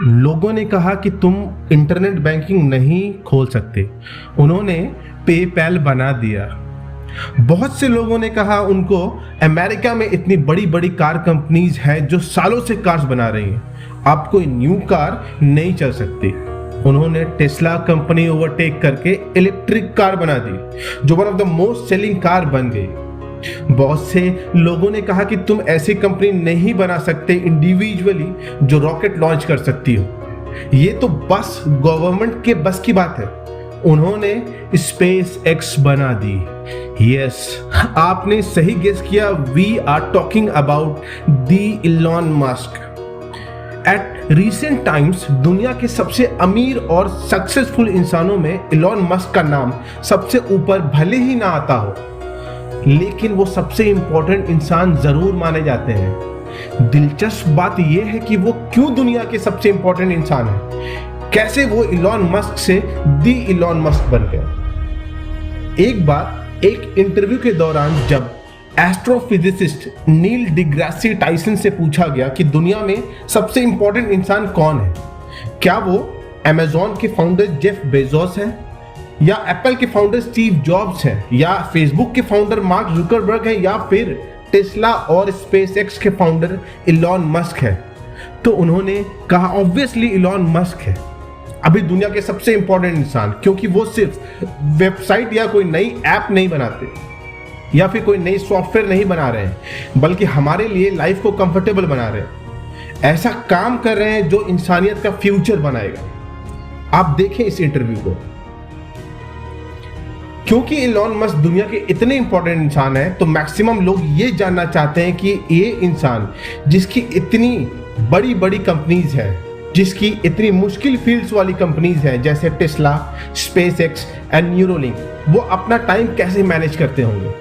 लोगों ने कहा कि तुम इंटरनेट बैंकिंग नहीं खोल सकते। उन्होंने पेपैल बना दिया। बहुत से लोगों ने कहा उनको अमेरिका में इतनी बड़ी बड़ी कार कंपनीज हैं जो सालों से कार्स बना रही हैं, अब कोई न्यू कार नहीं चल सकती। उन्होंने टेस्ला कंपनी ओवरटेक करके इलेक्ट्रिक कार बना दी जो one of the most selling car बन गई। बहुत से लोगों ने कहा कि तुम ऐसी कंपनी नहीं बना सकते इंडिविजुअली जो रॉकेट लॉन्च कर सकती हो, ये तो बस गवर्नमेंट के बस की बात है। उन्होंने स्पेस एक्स बना दी। यस, आपने सही गेस किया, we are talking about the Elon Musk. At recent times दुनिया के सबसे अमीर और सक्सेसफुल इंसानों में इलॉन मस्क का नाम सबसे ऊपर भले ही ना आता हो, लेकिन वो सबसे इंपॉर्टेंट इंसान जरूर माने जाते हैं। दिलचस्प बात यह है कि वो क्यों दुनिया के सबसे इंपॉर्टेंट इंसान है, कैसे वो इलॉन मस्क से दी इलॉन मस्क बन गए। एक बार एक इंटरव्यू के दौरान जब एस्ट्रोफिजिसिस्ट नील डिग्रासी टाइसन से पूछा गया कि दुनिया में सबसे इंपॉर्टेंट इंसान कौन है, क्या वो अमेजॉन के फाउंडर जेफ बेजोस हैं, या एप्पल के फाउंडर स्टीव जॉब्स हैं, या फेसबुक के फाउंडर मार्क जुकरबर्ग हैं, या फिर टेस्ला और स्पेस एक्स के फाउंडर इलॉन मस्क है, तो उन्होंने कहा ऑब्वियसली इलॉन मस्क है अभी दुनिया के सबसे इंपॉर्टेंट इंसान, क्योंकि वो सिर्फ वेबसाइट या कोई नई ऐप नहीं बनाते या फिर कोई नई सॉफ्टवेयर नहीं बना रहे हैं, बल्कि हमारे लिए लाइफ को कंफर्टेबल बना रहे हैं। ऐसा काम कर रहे हैं जो इंसानियत का फ्यूचर बनाएगा। आप देखें इस इंटरव्यू को। क्योंकि इलॉन मस्क दुनिया के इतने इंपॉर्टेंट इंसान है, तो मैक्सिमम लोग ये जानना चाहते हैं कि ये इंसान जिसकी इतनी बड़ी बड़ी कंपनीज है, जिसकी इतनी मुश्किल फील्ड्स वाली कंपनीज हैं जैसे Tesla, space x and Neuralink, वो अपना टाइम कैसे मैनेज करते होंगे।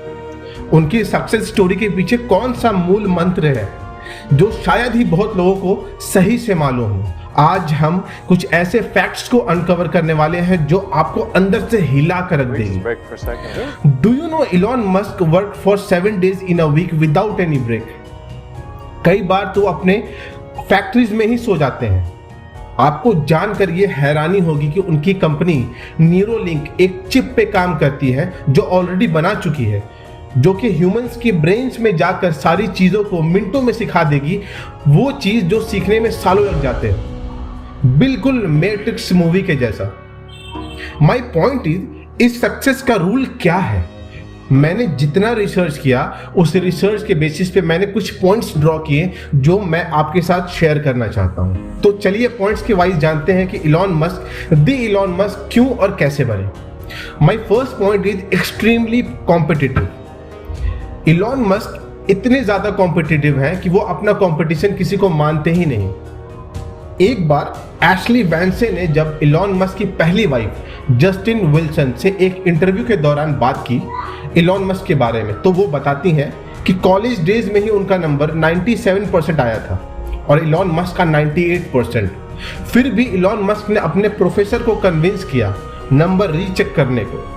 उनकी सक्सेस स्टोरी के पीछे कौन सा मूल मंत्र है जो शायद ही बहुत लोगों को सही से मालूम हो। आज हम कुछ ऐसे फैक्ट्स को अनकवर करने वाले हैं जो आपको अंदर से हिला कर रख देंगे। Do you know Elon Musk work for 7 days in a week without any break. कई बार तो अपने फैक्ट्रीज में ही सो जाते हैं। आपको जानकर यह हैरानी होगी कि उनकी कंपनी न्यूरोलिंक एक चिप पे काम करती है जो ऑलरेडी बना चुकी है, जो कि ह्यूमंस की ब्रेन्स में जाकर सारी चीजों को मिनटों में सिखा देगी, वो चीज जो सीखने में सालों लग जाते हैं, बिल्कुल मैट्रिक्स मूवी के जैसा। माय पॉइंट इज, इस सक्सेस का रूल क्या है। मैंने जितना रिसर्च किया उस रिसर्च के बेसिस पे मैंने कुछ पॉइंट्स ड्रॉ किए जो मैं आपके साथ शेयर करना चाहता हूं। तो चलिए पॉइंट्स के वाइज जानते हैं कि इलॉन मस्क दी इलॉन मस्क क्यों और कैसे बने। My first point is extremely competitive. Elon Musk इतने ज्यादा कॉम्पिटिटिव हैं कि वो अपना कंपटीशन किसी को मानते ही नहीं। एक बार एशली वैंसे ने जब इलॉन मस्क की पहली वाइफ जस्टिन विल्सन से एक इंटरव्यू के दौरान बात की इलॉन मस्क के बारे में, तो वो बताती हैं कि कॉलेज डेज में ही उनका नंबर 97% आया था और इलॉन मस्क का 98%। फिर भी इलॉन मस्क ने अपने प्रोफेसर को कन्विंस किया नंबर रीचेक करने को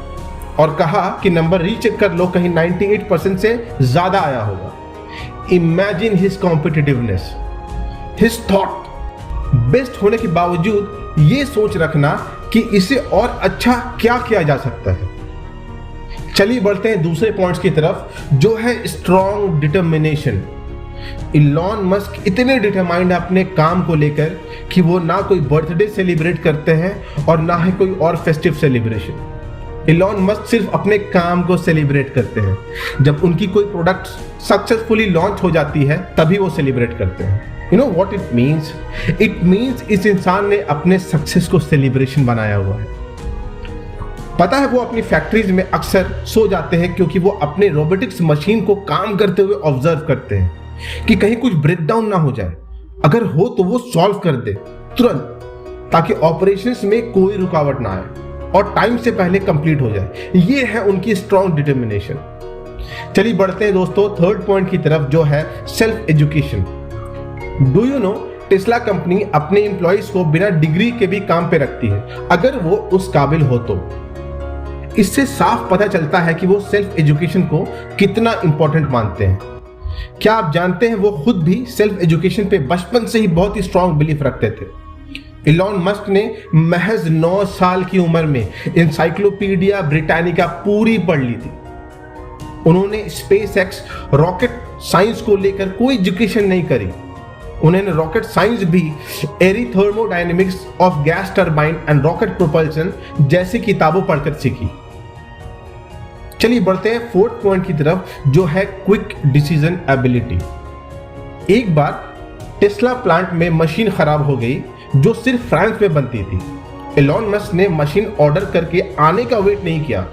और कहा कि नंबर रीचेक कर लो, कहीं 98% से ज्यादा आया होगा। Imagine his competitiveness, his thought. Best होने के बावजूद ये सोच रखना कि इसे और अच्छा क्या किया जा सकता है। चलिए बढ़ते हैं दूसरे पॉइंट्स की तरफ, जो है स्ट्रॉन्ग डिटर्मिनेशन। इलॉन मस्क इतने डिटरमाइंड है अपने काम को लेकर कि वो ना कोई बर्थडे सेलिब्रेट करते हैं और ना ही कोई और फेस्टिव सेलिब्रेशन। इलॉन मस्क सिर्फ अपने काम को सेलिब्रेट करते हैं। जब उनकी कोई प्रोडक्ट सक्सेसफुली लॉन्च हो जाती है तभी वो सेलिब्रेट करते हैं। You know what it means? It means इस इंसान ने अपने सक्सेस को सेलिब्रेशन बनाया हुआ है। पता है वो अपनी फैक्ट्रीज में अक्सर सो जाते हैं क्योंकि वो अपने रोबोटिक्स मशीन को काम करते हुए ऑब्जर्व करते हैं कि कहीं कुछ ब्रेकडाउन ना हो जाए, अगर हो तो वो सॉल्व कर दे तुरंत, ताकि ऑपरेशंस में कोई रुकावट ना आए और टाइम से पहले कंप्लीट हो जाए। ये है उनकी स्ट्रॉन्ग डिटर्मिनेशन। चलिए बढ़ते हैं दोस्तों थर्ड पॉइंट की तरफ, जो है self education. Do you no Tesla company अपने एम्प्लॉइज को बिना डिग्री के भी काम पे रखती है, अगर वो उस काबिल हो तो। इससे साफ पता चलता है कि वो सेल्फ एजुकेशन को कितना इंपॉर्टेंट मानते हैं। क्या आप जानते हैं वो खुद भी सेल्फ एजुकेशन पे बचपन से ही बहुत ही स्ट्रांग बिलीफ रखते थे। इलॉन मस्क ने महज 9 साल की उम्र में एनसाइक्लोपीडिया ब्रिटानिका पूरी पढ़ ली थी। उन्होंने स्पेस एक्स रॉकेट साइंस को लेकर कोई एजुकेशन नहीं करी। उन्होंने रॉकेट साइंस भी aerothermodynamics of gas turbine and rocket propulsion जैसी किताबों पढ़कर सीखी। चलिए बढ़ते हैं फोर्थ पॉइंट की तरफ, जो है क्विक डिसीजन एबिलिटी। एक बार टेस्ला प्लांट में मशीन खराब हो गई जो सिर्फ फ्रांस में बनती थी। इलॉन मस्क ने मशीन ऑर्डर करके आने का वेट नहीं किया,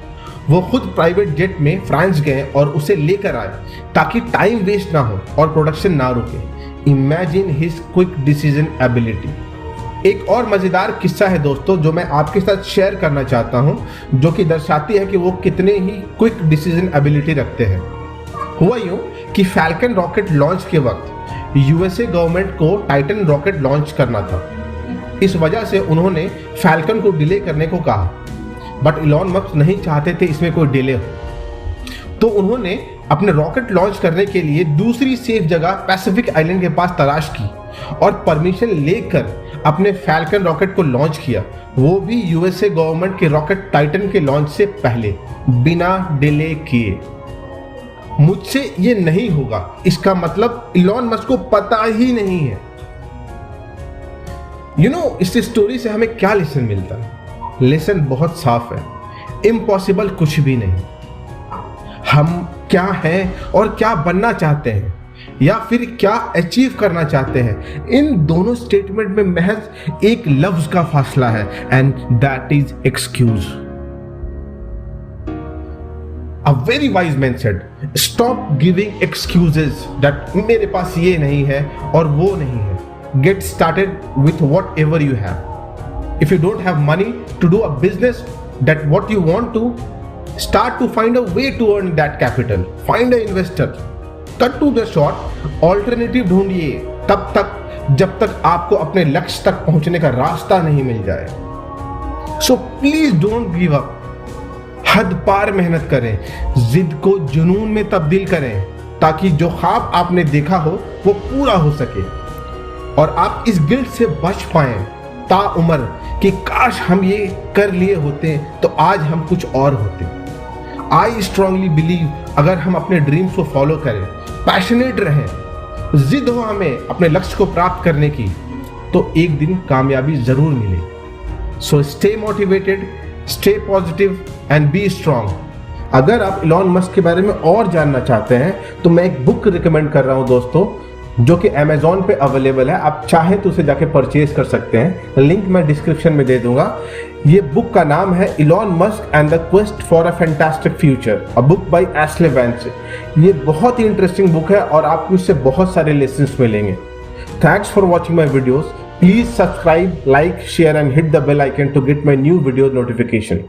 वो खुद प्राइवेट जेट में फ्रांस गए और उसे लेकर आए ताकि टाइम वेस्ट ना हो और प्रोडक्शन ना रुके। Imagine his quick decision ability. एक और मजेदार किस्सा है दोस्तों जो मैं आपके साथ शेयर करना चाहता हूं, जो कि दर्शाती है कि वो कितने ही क्विक डिसीजन एबिलिटी रखते हैं। हुआ यूं कि फैल्कन रॉकेट लॉन्च के वक्त यूएसए गवर्नमेंट को टाइटन रॉकेट लॉन्च करना था। इस वजह से उन्होंने फैल्कन को डिले करने को कहा, बट इलॉन मस्क नहीं चाहते थे इसमें कोई डिले हो, तो उन्होंने अपने रॉकेट लॉन्च करने के लिए दूसरी सेफ जगह पैसिफिक आइलैंड के पास तलाश की और परमिशन लेकर अपने फैल्कन रॉकेट को लॉन्च किया, वो भी यूएसए गवर्नमेंट के रॉकेट टाइटन के लॉन्च से पहले, बिना डिले किए। मुझसे ये नहीं होगा, इसका मतलब इलॉन मस्क को पता ही नहीं है। इस स्टोरी से हमें क्या लेसन मिलता है? लेसन बहुत साफ है, इम्पॉसिबल कुछ भी नहीं। हम क्या हैं और क्या बनना चाहते हैं या फिर क्या अचीव करना चाहते हैं, इन दोनों स्टेटमेंट में महज एक लफ्ज का फासला है, and that is excuse. A very wise man said, stop giving excuses that मेरे पास ये नहीं है और वो नहीं है। Get started with whatever you have. If you don't have money to do a business that what you want to, start to find a way to earn that capital. Find an investor. Cut to the short. Alternative ढूंढिए तब तक जब तक आपको अपने लक्ष्य तक पहुंचने का रास्ता नहीं मिल जाए। So please don't give up. हद पार मेहनत करें, जिद को जुनून में तब्दील करें ताकि जो ख्वाब आपने देखा हो वो पूरा हो सके और आप इस गिल्ट से बच पाएं ताउम्र कि काश हम ये कर लिए होते तो आज हम कुछ और होते। आई स्ट्रांगली बिलीव अगर हम अपने ड्रीम्स को फॉलो करें, पैशनेट रहें, जिद हो हमें अपने लक्ष्य को प्राप्त करने की, तो एक दिन कामयाबी जरूर मिले। So stay motivated, stay positive and B strong. अगर आप इलॉन मस्क के बारे में और जानना चाहते हैं तो मैं एक बुक रिकमेंड कर रहा हूं दोस्तों, जो कि अमेज़ॉन पे अवेलेबल है। आप चाहें तो उसे जाके परचेज कर सकते हैं, लिंक मैं डिस्क्रिप्शन में दे दूंगा। ये बुक का नाम है Elon Musk and the quest for a fantastic future, a book by Ashlee Vance. ये बहुत ही इंटरेस्टिंग बुक है और आपको इससे बहुत सारे लेसन्स मिलेंगे। Thanks for watching my videos. Please subscribe, like, share and hit the bell icon to get my new video notification.